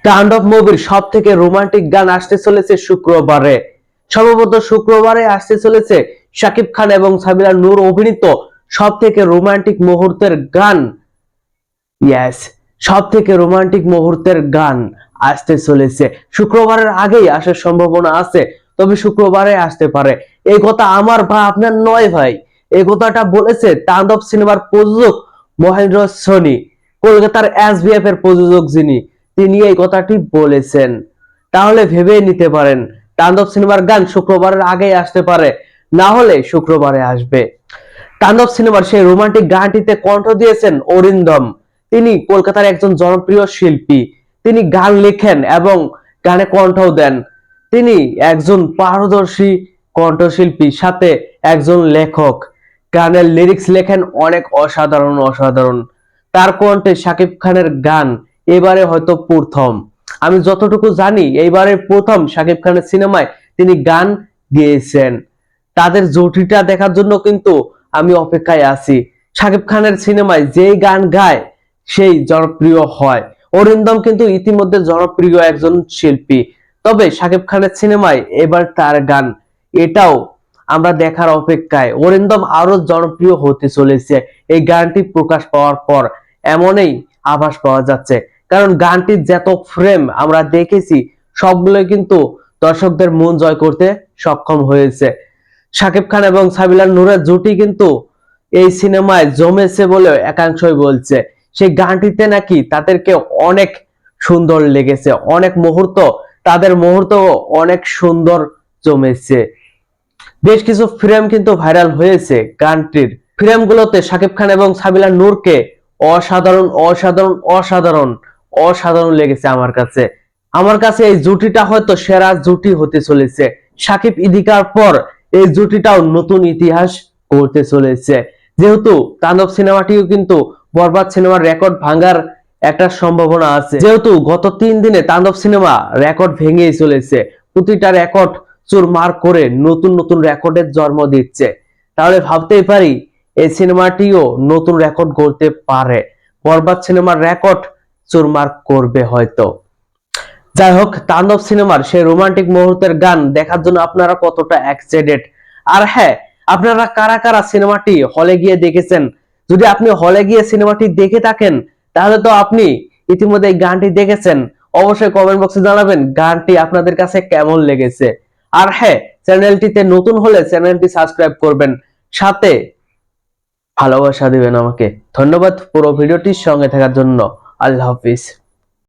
তাণ্ডব মুভির সব থেকে রোমান্টিক গান আসতে চলেছে শুক্রবারে। সম্ভবত শুক্রবারে আসতে চলেছে শাকিব খান এবং সাবিলা নূর অভিনীত সব থেকে রোমান্টিক মুহূর্তের গান। ইয়েস, সব থেকে রোমান্টিক মুহূর্তের গান আসতে চলেছে। শুক্রবারের আগেই আসার সম্ভাবনা আছে, তবে শুক্রবারে আসতে পারে। এই কথা আমার বা আপনার নয় ভাই, এই কথাটা বলেছে তাণ্ডব সিনেমার প্রযোজক মহেন্দ্র সোনি, কলকাতার এসবিএফ এর প্রযোজক যিনি, তিনি এই কথাটি বলেছেন। তাহলে ভেবে নিতে পারেন তাণ্ডব সিনেমার গান শুক্রবারের আগেই আসতে পারে, না হলে শুক্রবারে আসবে। তাণ্ডব সিনেমার সেই রোমান্টিক গানটিতে কণ্ঠ দিয়েছেন অরিন্দম। তিনি কলকাতার একজন জনপ্রিয় শিল্পী। তিনি গান লেখেন এবং গানে কণ্ঠও দেন। তিনি একজন পারদর্শী কণ্ঠশিল্পী, সাথে একজন লেখক। গানের লিরিক্স লেখেন অনেক অসাধারণ অসাধারণ। তার কণ্ঠে শাকিব খানের গান এবারে হয়তো প্রথম, আমি যতটুকু জানি এইবারে প্রথম শাকিব খানের সিনেমায় তিনি গান গেয়েছেন। তাদের জুটিটা দেখার জন্য কিন্তু আমি অপেক্ষায় আছি। শাকিব খানের সিনেমায় যেই গান গায় সেই জনপ্রিয় হয়। অরিন্দম কিন্তু ইতিমধ্যে জনপ্রিয় একজন শিল্পী, তবে শাকিব খানের সিনেমায় এবার তার গান, এটাও আমরা দেখার অপেক্ষায়। অরিন্দম আরো জনপ্রিয় হতে চলেছে এই গানটি প্রকাশ পাওয়ার পর, এমনই আভাস পাওয়া যাচ্ছে। কারণ গানটির যত ফ্রেম আমরা দেখেছি সবগুলোই কিন্তু দর্শকদের মন জয় করতে সক্ষম হয়েছে। শাকিব খান এবং সাবিলা নূরের জুটি কিন্তু এই সিনেমায় জমেছে বলে একাংশই বলছে। সেই গানটিতে নাকি তাদেরকে অনেক সুন্দর লেগেছে, অনেক মুহূর্ত, তাদের মুহূর্ত অনেক সুন্দর জমেছে। বেশ কিছু ফ্রেম কিন্তু ভাইরাল হয়েছে গানটির। ফ্রেমগুলোতে শাকিব খান এবং সাবিলা নূরকে অসাধারণ অসাধারণ অসাধারণ অসাধারণ লেগেছে আমার কাছে। আমার কাছে এই জুটিটা হয়তো সেরা জুটি হতে চলেছে। সাকিব ইদিকার পর এই জুটিটাও নতুন ইতিহাস করতে চলেছে। যেহেতু তাণ্ডব সিনেমাটিও কিন্তু বরবাদ সিনেমার রেকর্ড ভাঙার একটা সম্ভাবনা আছে, যেহেতু গত 3 দিনে তাণ্ডব সিনেমা রেকর্ড ভেঙেই চলেছে, প্রতিটা রেকর্ড চুরমার করে নতুন নতুন রেকর্ডের জন্ম দিচ্ছে। তাহলে ভাবতেই পারি এই সিনেমাটিও নতুন রেকর্ড গড়তে পারে। বরবাদ সিনেমার রেকর্ড চুরমার করবে হয়তো। যাই হোক, তাণ্ডব সিনেমার সেই রোমান্টিক মুহূর্তের গান দেখার জন্য আপনারা কতটা এক্সাইটেড? আর হ্যাঁ, আপনারা কারা কারা সিনেমাটি হলে গিয়ে দেখেছেন? যদি আপনি হলে গিয়ে সিনেমাটি দেখে থাকেন তাহলে তো আপনি ইতিমধ্যে এই গানটি দেখেছেন। অবশ্যই কমেন্ট বক্সে জানাবেন গানটি আপনাদের কাছে কেমন লেগেছে। আর হ্যাঁ, চ্যানেলটিতে নতুন হলে চ্যানেলটি সাবস্ক্রাইব করবেন, সাথে ভালোবাসা দিবেন আমাকে। ধন্যবাদ পুরো ভিডিওটির সঙ্গে থাকার জন্য। আল্লাহ হাফিজ।